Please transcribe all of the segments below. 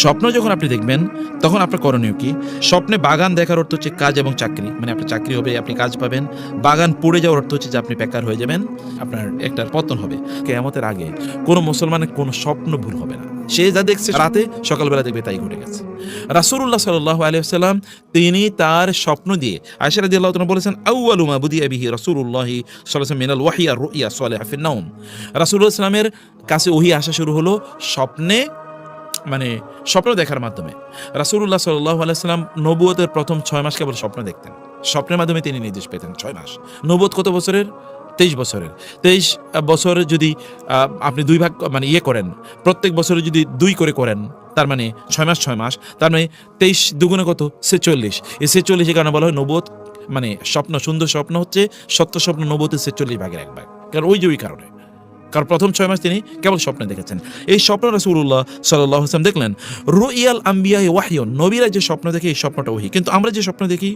স্বপ্ন যখন আপনি দেখবেন তখন আপনার করণীয় কি? স্বপ্নে বাগান দেখার অর্থ হচ্ছে কাজ এবং চাকরি, মানে আপনার চাকরি হবে, আপনি কাজ পাবেন। বাগান পড়ে যাওয়ার অর্থ হচ্ছে যে আপনি বেকার হয়ে যাবেন, আপনার একটা পতন হবে। কিয়ামতের আগে কোনো মুসলমানের কোনো স্বপ্ন ভুল হবে না। সে যা দেখছে রাতে সকালবেলা দেখবে তাই ঘটে গেছে। রাসূলুল্লাহ সাল্লাল্লাহু আলাইহি ওয়াসাল্লাম তিনি তার স্বপ্ন দিয়ে আয়েশা রাদিয়াল্লাহু তাআলা বলেছেন, আউয়ালু মা বুদিয়া বিহি রাসূলুল্লাহি সাল্লাল্লাহু আলাইহি ওয়াসাল্লাম মিনাল ওয়াহয়ি আর-রু'য়া সালিহা ফিন নাওম। রাসূলুল্লাহ সাল্লাল্লাহু আলাইহি ওয়াসাল্লামের কাছে ওহী আসা শুরু হলো স্বপ্নে, মানে স্বপ্ন দেখার মাধ্যমে। রাসূলুল্লাহ সাল্লাল্লাহু আলাইহি ওয়াসাল্লাম নবুয়তের প্রথম ৬ মাস কেবল স্বপ্ন দেখতেন। স্বপ্নের মাধ্যমে তিনি নির্দেশ পেতেন ৬ মাস। নবুয়ত কত বছরের? ২৩ বছরের। ২৩ বছর যদি আপনি ২ ভাগ মানে করেন, প্রত্যেক বছরে যদি ২ করে করেন, তার মানে ৬ মাস ৬ মাস, তার মানে ২৩ দুগুণে কত? ৪৬। এই ৪৬ এর কারণে বলা হয় নবুয়ত, মানে স্বপ্ন, সুন্দর স্বপ্ন হচ্ছে সত্য স্বপ্ন নবুয়তের ৪৬ ভাগের ১ ভাগ। কারণ ওই কারণে, কারণ প্রথম ৬ মাস তিনি কেবল স্বপ্নে দেখেছেন। এই স্বপ্ন রাসূলুল্লাহ সাল্লাল্লাহু আলাইহি ওয়াসাল্লাম দেখলেন। রুইয়াল আম্বিয়া ওয়াহয়ুন, নবীরা যে স্বপ্ন দেখে এই স্বপ্নটা ওহী। কিন্তু আমরা যে স্বপ্ন দেখি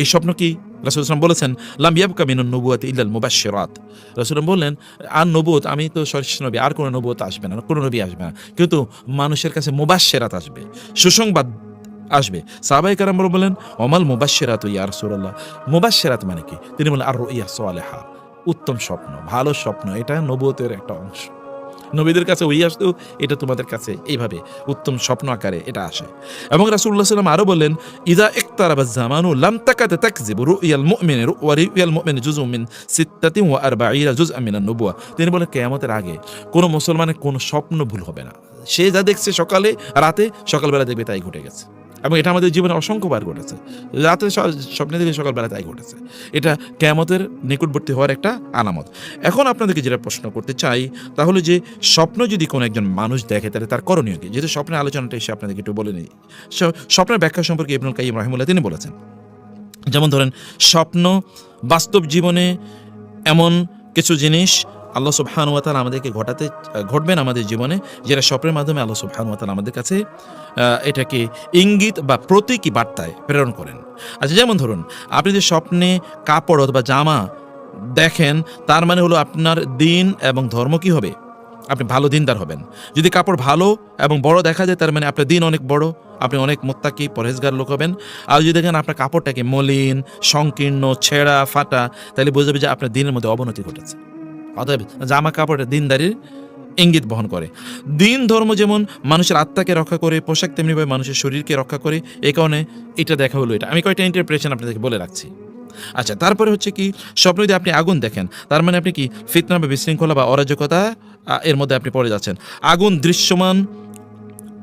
এই স্বপ্ন কি? রাসূল সাল্লাল্লাহু বলেছেন, লাম ইয়াবকা মিনান নবুওয়াতি ইল্লাল মুবাশশিরাত। রাসূল বললেন, আর নবুয়ত, আমি তো শেষ নবী, আর কোনো নবুয়ত আসবে না, কোনো নবী আসবে না, কিন্তু মানুষের কাছে মুবাশশিরাত আসবে, সুসংবাদ আসবে। সাহাবায়ে কেরাম বললেন, ওমাল মুবাশশিরাতু ইয়া রাসূলুল্লাহ, মুবাশশিরাত মানে কি? তিনি বললেন, আর-রুইয়া সালিহা, উত্তম স্বপ্ন, ভালো স্বপ্ন, এটা নবুয়তের একটা অংশ। নবীদের কাছে ওই আসতো, এটা তোমাদের কাছে এইভাবে উত্তম স্বপ্ন আকারে এটা আসে। এবং রাসূলুল্লাহ সাল্লাল্লাহু আলাইহি ওয়াসাল্লাম আরো বললেন, ইযা ইকতারাবা যামানু লাম তাকাদ তাকযিবু রুইয়াল মুমিনি ওয়া রুইয়াল মুমিনি জুজউম মিন 46 জুজআম মিনান নবুওয়া। তিনি বলেন কিয়ামতের আগে কোন মুসলমানের কোন স্বপ্ন ভুল হবে না। সে যা দেখছে সকালে রাতে সকালবেলা দেখবে তাই ঘটে গেছে। এবং এটা আমাদের জীবনে অসংখ্যবার ঘটেছে। রাতে স্বপ্নে দেখে সকালবেলা তাই ঘটেছে। এটা কিয়ামতের নিকটবর্তী হওয়ার একটা আলামত। এখন আপনাদেরকে যেটা প্রশ্ন করতে চাই তা হলো যে, স্বপ্ন যদি কোনো একজন মানুষ দেখে তাহলে তার করণীয় কি? যেহেতু স্বপ্নের আলোচনাটা এসে আপনাদেরকে একটু বলে নিই। স্বপ্নের ব্যাখ্যা সম্পর্কে ইবনুল কাইয়্যিম রাহিমাহুল্লাহ তিনি বলেছেন, যেমন ধরেন স্বপ্ন বাস্তব জীবনে এমন কিছু জিনিস আল্লাহ সুবহানাহু ওয়া তাআলা আমাদেরকে ঘটবেন আমাদের জীবনে, যেটা স্বপ্নের মাধ্যমে আল্লাহ সুবহানাহু ওয়া তাআলা আমাদের কাছে এটাকে ইঙ্গিত বা প্রতীকী বার্তায় প্রেরণ করেন। আচ্ছা, যেমন ধরুন আপনি যে স্বপ্নে কাপড় অথবা জামা দেখেন, তার মানে হলো আপনার দিন এবং ধর্ম কি হবে? আপনি ভালো দিনদার হবেন। যদি কাপড় ভালো এবং বড় দেখা যায়, তার মানে আপনার দিন অনেক বড়, আপনি অনেক মুত্তাকি পরহেজগার লোক হবেন। আর যদি দেখেন আপনার কাপড়টাকে মলিন, সংকীর্ণ, ছেঁড়া ফাটা, তাহলে বোঝাবে যে আপনার দিনের মধ্যে অবনতি ঘটেছে। অতএব জামা কাপড় দিনদারির ইঙ্গিত বহন করে। দিন ধর্ম যেমন মানুষের আত্মাকে রক্ষা করে, পোশাক তেমনিভাবে মানুষের শরীরকে রক্ষা করে। এই কারণে এটা দেখা হলো। এটা আমি কয়েকটা ইন্টারপ্রিটেশন আপনাদেরকে বলে রাখছি। আচ্ছা, তারপরে হচ্ছে কি, স্বপ্ন যদি আপনি আগুন দেখেন, তার মানে আপনি কি ফিতনা বা বিশৃঙ্খলা বা অরাজকতা এর মধ্যে আপনি পড়ে যাচ্ছেন। আগুন দৃশ্যমান,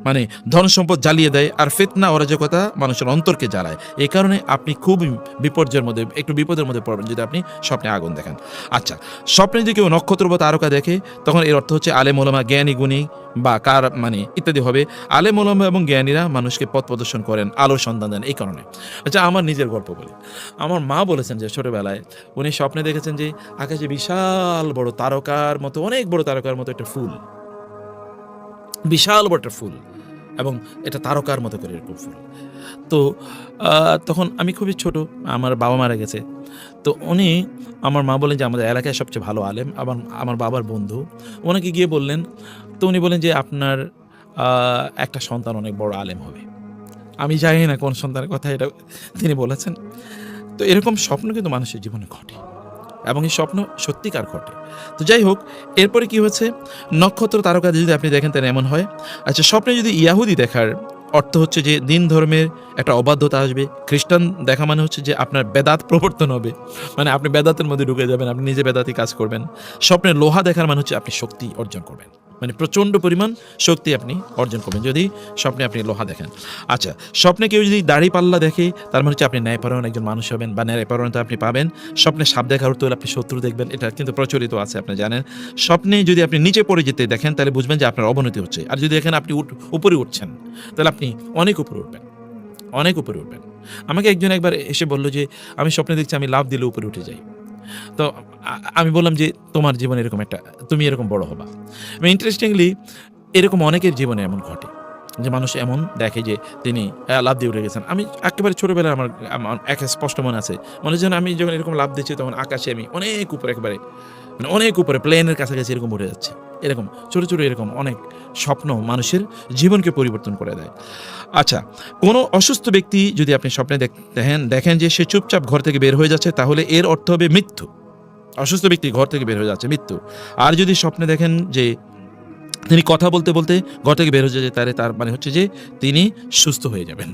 মানে ধন সম্পদ জ্বালিয়ে দেয়, আর ফিতনা অরাজকতা মানুষের অন্তরকে জ্বালায়। এই কারণে আপনি খুব বিপর্যয়ের মধ্যে, একটু বিপদের মধ্যে পড়বেন যদি আপনি স্বপ্নে আগুন দেখেন। আচ্ছা, স্বপ্নে যদি কেউ নক্ষত্র বা তারকা দেখে, তখন এর অর্থ হচ্ছে আলেম ওলামা, জ্ঞানী গুণী বা কার মানে ইত্যাদি হবে। আলেম ওলামা এবং জ্ঞানীরা মানুষকে পথ প্রদর্শন করেন, আলোর সন্ধান দেন, এই কারণে। আচ্ছা, আমার নিজের গল্প বলি। আমার মা বলেছেন যে ছোটবেলায় উনি স্বপ্নে দেখেছেন যে আকাশে বিশাল বড় তারকার মতো, অনেক বড় তারকার মতো একটা ফুল, বিশাল বড় একটা ফুল, এবং এটা তারকার মতো করে এরকম ফুল। তো তখন আমি খুবই ছোট, আমার বাবা মারা গেছে। তো উনি, আমার মা বলেন যে আমাদের এলাকায় সবচেয়ে ভালো আলেম, আমার বাবার বন্ধু, ওনাকে গিয়ে বললেন। তো উনি বলেন যে আপনার একটা সন্তান অনেক বড় আলেম হবে। আমি জানি না কোন সন্তানের কথা এটা তিনি বলেছেন। তো এরকম স্বপ্ন কিন্তু মানুষের জীবনে ঘটে, এবং এই স্বপ্ন সত্যিকার ঘটে। তো যাই হোক, এরপরে কি হচ্ছে, নক্ষত্র তারকা যদি আপনি দেখেন তাহলে এমন হয়। আচ্ছা, স্বপ্নে যদি ইয়াহুদি দেখার অর্থ হচ্ছে যে দিন ধর্মের একটা অবাধ্যতা আসবে। খ্রিস্টান দেখা মানে হচ্ছে যে আপনার বেদাত প্রবর্তন হবে, মানে আপনি বেদাতের মধ্যে ঢুকে যাবেন, আপনি নিজে বেদাতি কাজ করবেন। স্বপ্নে লোহা দেখার মানে হচ্ছে আপনি শক্তি অর্জন করবেন, মানে প্রচণ্ড পরিমাণ শক্তি আপনি অর্জন করবেন যদি স্বপ্নে আপনি লোহা দেখেন। আচ্ছা, স্বপ্নে কেউ যদি দাড়ি পাল্লা দেখে, তার মানে হচ্ছে আপনি ন্যায়পরায়ণ একজন মানুষ হবেন বা ন্যায়পরায়ণতা আপনি পাবেন। স্বপ্নে সাপ দেখার অর্থ হলে আপনি শত্রু দেখবেন, এটা কিন্তু প্রচলিত আছে, আপনি জানেন। স্বপ্নে যদি আপনি নিচে পড়ে যেতে দেখেন, তাহলে বুঝবেন যে আপনার অবনতি হচ্ছে। আর যদি দেখেন আপনি উপরে উঠছেন, তাহলে আপনি অনেক উপরে উঠবেন, অনেক উপরে উঠবেন। আমাকে একজন একবার এসে বলল যে আমি স্বপ্নে দেখছি আমি লাফ দিলে উপরে উঠে যাই। তো আমি বললাম যে তোমার জীবনে এরকম একটা, তুমি এরকম বড় হবা। ইন্টারেস্টিংলি এরকম অনেকের জীবনে এমন ঘটে যে মানুষ এমন দেখে যে তিনি লাফ দিয়ে উঠে গেছেন। আমি একেবারে ছোটোবেলায় আমার স্পষ্ট মনে আছে, মনে যেন আমি যখন এরকম লাফ দিচ্ছি তখন আকাশে আমি অনেক উপরে একেবারে মানে অনেক উপরে প্লেনের কাছাকাছি এরকম উঠে যাচ্ছে, এরকম ছোট ছোট এরকম অনেক স্বপ্ন মানুষের জীবনকে পরিবর্তন করে দেয়। আচ্ছা, কোনো অসুস্থ ব্যক্তি যদি আপনি স্বপ্নে দেখেন যে সে চুপচাপ ঘর থেকে বের হয়ে যাচ্ছে, তাহলে এর অর্থ হবে মৃত্যু। অসুস্থ ব্যক্তি ঘর থেকে বের হয়ে যাচ্ছে, মৃত্যু। আর যদি স্বপ্নে দেখেন যে তিনি কথা বলতে বলতে ঘর থেকে বের হয়ে যাচ্ছে, তার মানে হচ্ছে যে তিনি সুস্থ হয়ে যাবেন।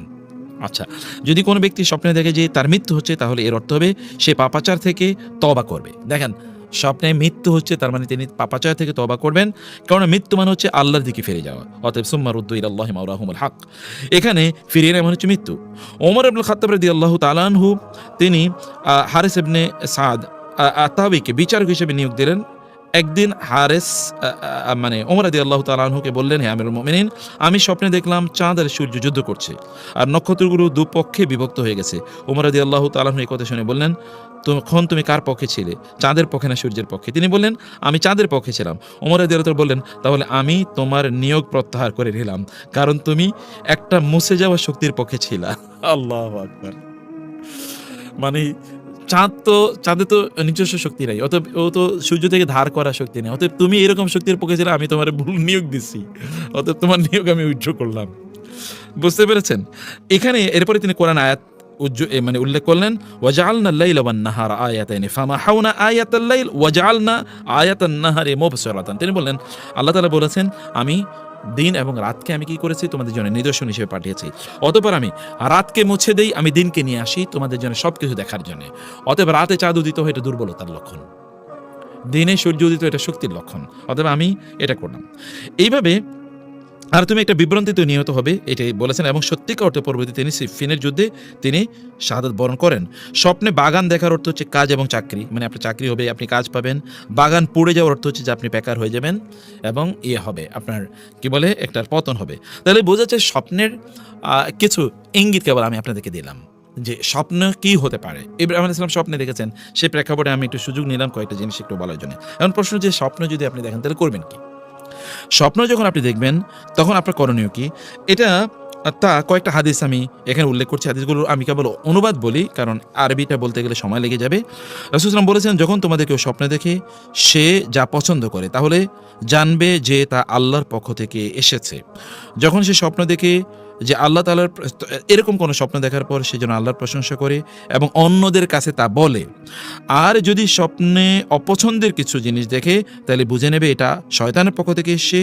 আচ্ছা, যদি কোনো ব্যক্তি স্বপ্নে দেখে যে তার মৃত্যু হচ্ছে, তাহলে এর অর্থ হবে সে পাপাচার থেকে তওবা করবে। দেখেন, স্বপ্নে মৃত্যু হচ্ছে তার মানে তিনি পাপাচার থেকে তওবা করবেন, কারণ মৃত্যু মানে হচ্ছে আল্লাহর দিকে ফিরে যাওয়া। অতএব সুম্মা রুদ্দু ইলাল্লাহি মাওলাহুমুল হক, এখানে ফিরিয়ে নেওয়া মানে হচ্ছে মৃত্যু। ওমর ইবনুল খাত্তাব রাদিয়াল্লাহু তাআলা আনহু তিনি হারিস ইবনে সাদ আত-তাবিকে বিচারক হিসেবে নিয়োগ দিলেন। একদিন হারেস মানে ওমর রাদিয়াল্লাহু তাআলা আনহুকে বললেন, হে আমিরুল মুমিনিন, আমি স্বপ্নে দেখলাম চাঁদ আর সূর্য যুদ্ধ করছে আর নক্ষত্রগুলো দুপক্ষে বিভক্ত হয়ে গেছে। ওমর রাদিয়াল্লাহু তাআলা আনহু এই কথা শুনে বললেন, তখন তুমি কার পক্ষে ছিলে, চাঁদের পক্ষে না সূর্যের পক্ষে? তিনি বললেন, আমি চাঁদের পক্ষে ছিলাম। ওমর রাদিয়াল্লাহু তাআলা বললেন, তাহলে আমি তোমার নিয়োগ প্রত্যাহার করে নিলাম, কারণ তুমি একটা মুছে যাওয়া শক্তির পক্ষে ছিলা। আল্লাহু আকবার। মানে চাঁদে তো নিজস্ব শক্তি নাই, অতএব ও তো সূর্য থেকে ধার করা শক্তি নেই। অতএব তুমি এরকম শক্তির পক্ষে ছিলে, আমি তোমার ভুল নিয়োগ দিচ্ছি, অতএব তোমার নিয়োগ আমি উইথড্র করলাম। বুঝতে পেরেছেন? এখানে এরপরে তিনি কোরআন আয়াত মানে উল্লেখ করলেন, ওয়াজআলনা আল-লাইলা ওয়ান-নাহারা আয়াতাইনি ফামাহাউনা আয়াতাল লাইল ওয়াজআলনা আয়াতান নাহারি মুবসিরাতান। তিনি বললেন, আল্লাহ তাআলা বলেছেন, আমি দিন এবং রাতকে আমি কি করেছি, তোমাদের জন্য নিদর্শন হিসেবে পাঠিয়েছি। অতঃপর আমি রাতকে মুছে দেই, আমি দিনকে নিয়ে আসি তোমাদের জন্য সবকিছু দেখার জন্য। অতএব রাতে চাঁদ উদিত হয়, এটা দুর্বলতার লক্ষণ, দিনে সূর্য উদিত এটা শক্তির লক্ষণ। অতএব আমি এটা করলাম এইভাবে। আর তুমি একটা বিভ্রান্তিতে নিহত হবে, এটাই বলেছেন। এবং সত্যিকার অর্থে পরবর্তী তিনি সিফিনের যুদ্ধে তিনি শাহাদাত বরণ করেন। স্বপ্নে বাগান দেখার অর্থ হচ্ছে কাজ এবং চাকরি, মানে আপনার চাকরি হবে, আপনি কাজ পাবেন। বাগান পড়ে যাওয়ার অর্থ হচ্ছে যে আপনি বেকার হয়ে যাবেন এবং হবে আপনার কি বলে একটার পতন হবে। তাহলে বোঝা যাচ্ছে স্বপ্নের কিছু ইঙ্গিত কেবল আমি আপনাদেরকে দিলাম যে স্বপ্ন কি হতে পারে। ইব্রাহিম আলাইহিস সালাম স্বপ্নে দেখেছেন, সেই প্রেক্ষাপটে আমি একটু সুযোগ নিলাম কয়েকটা জিনিস একটু বলার জন্য। এখন প্রশ্ন যে স্বপ্ন যদি আপনি দেখেন তাহলে করবেন কি? স্বপ্ন যখন আপনি দেখবেন তখন আপনার করণীয় কি, এটা তা কয়েকটা হাদিস আমি এখানে উল্লেখ করছি। হাদিসগুলো আমি কেবল অনুবাদ বলি, কারণ আরবিটা বলতে গেলে সময় লেগে যাবে। রাসূল সাল্লাল্লাহু আলাইহি ওয়াসাল্লাম বলেছেন, যখন তোমাদের কেউ স্বপ্নে দেখে সে যা পছন্দ করে, তাহলে জানবে যে তা আল্লাহর পক্ষ থেকে এসেছে। যখন সে স্বপ্ন দেখে যে আল্লাহ তাআলার এরকম কোনো স্বপ্ন দেখার পর সে যেন আল্লাহর প্রশংসা করে এবং অন্যদের কাছে তা বলে। আর যদি স্বপ্নে অপছন্দের কিছু জিনিস দেখে, তাহলে বুঝে নেবে এটা শয়তানের পক্ষ থেকে এসে,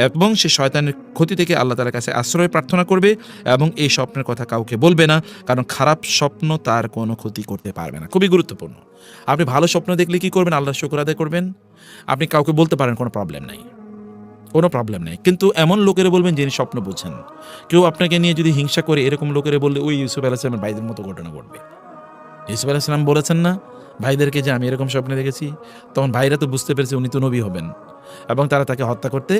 এবং সে শয়তানের ক্ষতি থেকে আল্লাহ তাআলার কাছে আশ্রয় প্রার্থনা করবে এবং এই স্বপ্নের কথা কাউকে বলবে না, কারণ খারাপ স্বপ্ন তার কোনো ক্ষতি করতে পারবে না। খুবই গুরুত্বপূর্ণ। আপনি ভালো স্বপ্ন দেখলে কি করবেন? আল্লাহর শুকর আদায় করবেন। আপনি কাউকে বলতে পারেন, কোনো প্রবলেম নাই, কোনো প্রবলেম নেই। কিন্তু এমন লোকেরা বলবেন যিনি স্বপ্ন বুঝেন। কেউ আপনাকে নিয়ে যদি হিংসা করে, এরকম লোকেরা বললে ওই ইউসুফ আলাইহিস সালামের ভাইদের মতো ঘটনা ঘটবে। ইউসুফ আলাইহিস সালাম বলেছেন না ভাইদেরকে যে আমি এরকম স্বপ্নে দেখেছি, তখন ভাইরা তো বুঝতে পেরেছে উনি তো নবী হবেন এবং তারা তাকে হত্যা করতে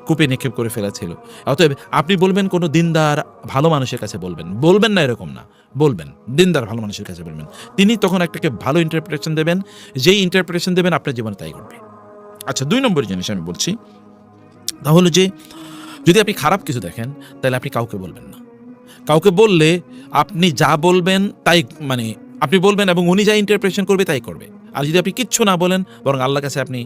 কূপে নিক্ষেপ করে ফেলেছিল। অতএব আপনি বলবেন কোনো দিনদার ভালো মানুষের কাছে বলবেন না এরকম না, বলবেন দিনদার ভালো মানুষের কাছে বলবেন। তিনি তখন একটাকে ভালো ইন্টারপ্রিটেশন দেবেন, যেই ইন্টারপ্রিটেশন দেবেন আপনার জীবনে তাই ঘটবে। আচ্ছা, 2 নম্বর জিনিস আমি বলছি, তাহলে যে যদি আপনি খারাপ কিছু দেখেন তাহলে আপনি কাউকে বলবেন না। কাউকে বললে আপনি যা বলবেন তাই, মানে আপনি বলবেন এবং উনি যা ইন্টারপ্রিটেশন করবে তাই করবে। আর যদি আপনি কিচ্ছু না বলেন, বরং আল্লাহর কাছে আপনি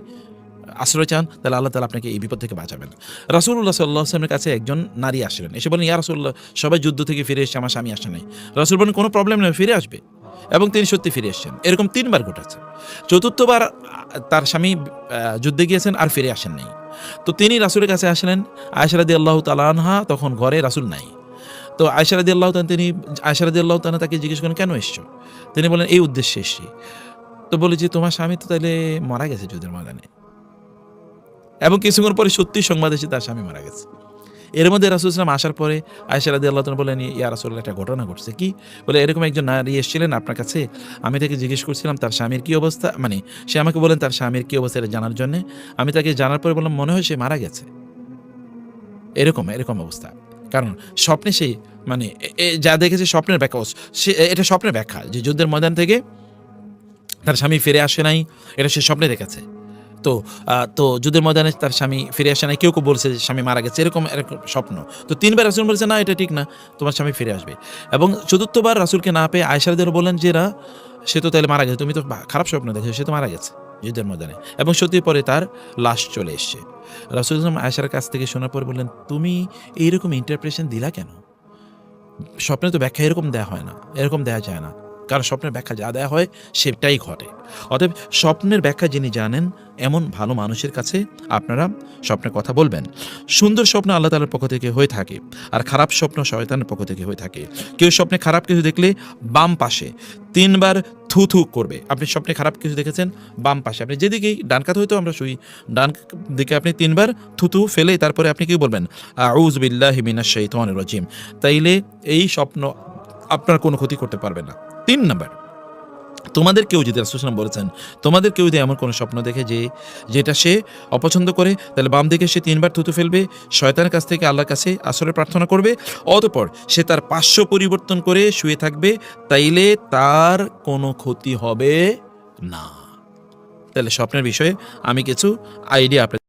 আশ্রয় চান, তাহলে আল্লাহ তাআলা আপনাকে এই বিপদ থেকে বাঁচাবেন। রাসূলুল্লাহ সাল্লাল্লাহু আলাইহি ওয়াসাল্লামের কাছে একজন নারী আসলেন, এসে বলেন, ইয়া রাসূলুল্লাহ, সবাই যুদ্ধ থেকে ফিরে এসেছে, আমার স্বামী আসে নাই। রাসূল বলেন, কোনো প্রবলেম নেই, ফিরে আসবে। এবং তিনি সত্যি ফিরে এসেছেন। এরকম 3 বার ঘটেছে। চতুর্থবার তার স্বামী যুদ্ধে গিয়েছেন আর ফিরে আসেন নাই। তো তিনি রাসূলের কাছে আসলেন। আয়েশা রাদিয়াল্লাহু তাআলা আনহা তখন ঘরে, রাসূল নাই। তো আয়েশা রাদিয়াল্লাহু তাআলা তাকে জিজ্ঞেস করেন, কেন এসছো? তিনি বলেন, এই উদ্দেশ্যে এসেছি। তো বলে যে তোমার স্বামী তো তাহলে মারা গেছে যুদ্ধের ময়দানে। এবং কিছুক্ষণ পরে সত্যি সংবাদ এসে তার স্বামী মারা গেছে। এর মধ্যে রাসূল সাল্লাল্লাহু আলাইহি ওয়াসাল্লাম আসার পরে আয়েশা রাদিয়াল্লাহু তাআলা বলেন, ইয়া রাসূলুল্লাহ, একটা ঘটনা ঘটছে। কি? বলে, এরকম একজন নারী এসেছিলেন আপনার কাছে, আমি তাকে জিজ্ঞেস করছিলাম তার স্বামীর কি অবস্থা, মানে সে আমাকে বলেন তার স্বামীর কি অবস্থা এটা জানার জন্য। আমি তাকে জানার পরে বললাম, মনে হয় সে মারা গেছে। এরকম অবস্থা। কারণ স্বপ্নে সে মানে যা দেখেছে স্বপ্নের ব্যাখ্যা, সে এটা স্বপ্নের ব্যাখ্যা যে যুদ্ধের ময়দান থেকে তার স্বামী ফিরে আসে নাই, এটা সে স্বপ্নে দেখেছে। তো যুদ্ধের ময়দানে তার স্বামী ফিরে আসে নাই, কেউ বলছে যে স্বামী মারা গেছে, এরকম স্বপ্ন। তো 3 বার রাসূল বলেছে, না এটা ঠিক না, তোমার স্বামী ফিরে আসবে। এবং চতুর্থবার রাসূলকে না পেয়ে আয়েশা রাদিয়াল্লাহু বলেন যে সে তো তাহলে মারা গেছে, তুমি তো খারাপ স্বপ্ন দেখেছো, সে তো মারা গেছে। যুদ্ধের ময়দানে, এবং সত্যি পরে তার লাশ চলে এসছে। রাসূল সাল্লাল্লাহু আয়েশার কাছ থেকে শোনার পর বললেন, তুমি এইরকম ইন্টারপ্রিটেশন দিলা কেন? স্বপ্নে তো ব্যাখ্যা এরকম দেয়া হয় না, এরকম দেয়া যায় না। কারণ স্বপ্নের ব্যাখ্যা যা দেয়া হয় সেটাই ঘটে। অতএব স্বপ্নের ব্যাখ্যা যিনি জানেন এমন ভালো মানুষের কাছে আপনারা স্বপ্নের কথা বলবেন। সুন্দর স্বপ্ন আল্লাহ তাআলার পক্ষ থেকে হয়ে থাকে, আর খারাপ স্বপ্ন শয়তানের পক্ষ থেকে হয়ে থাকে। কেউ স্বপ্নে খারাপ কিছু দেখলে বাম পাশে ৩ বার থু থু করবে। আপনি স্বপ্নে খারাপ কিছু দেখেছেন, বাম পাশে আপনি যেদিকেই ডান কাত হয়তো আমরা শুই, ডান দিকে আপনি ৩ বার থু থু ফেলে তারপরে আপনি কি বলবেন? আউযু বিল্লাহি মিনাশ শাইতানির রাজিম। তাইলে এই স্বপ্ন আপনার কোনো ক্ষতি করতে পারবে না। ৩ নাম্বার, তোমাদের কেউ যদি রাসূল সাল্লাল্লাহু আলাইহি ওয়াসাল্লাম বলেছেন, তোমাদের কেউ যদি এমন কোনো স্বপ্ন দেখে যেটা সে অপছন্দ করে, তাহলে বাম দিকে সে ৩ বার থুতু ফেলবে, শয়তানের কাছ থেকে আল্লাহর কাছে আশ্রয় প্রার্থনা করবে, অতঃপর সে তার পার্শ্ব পরিবর্তন করে শুয়ে থাকবে, তাইলে তার কোনো ক্ষতি হবে না। তাহলে স্বপ্নের বিষয়ে আমি কিছু আইডিয়া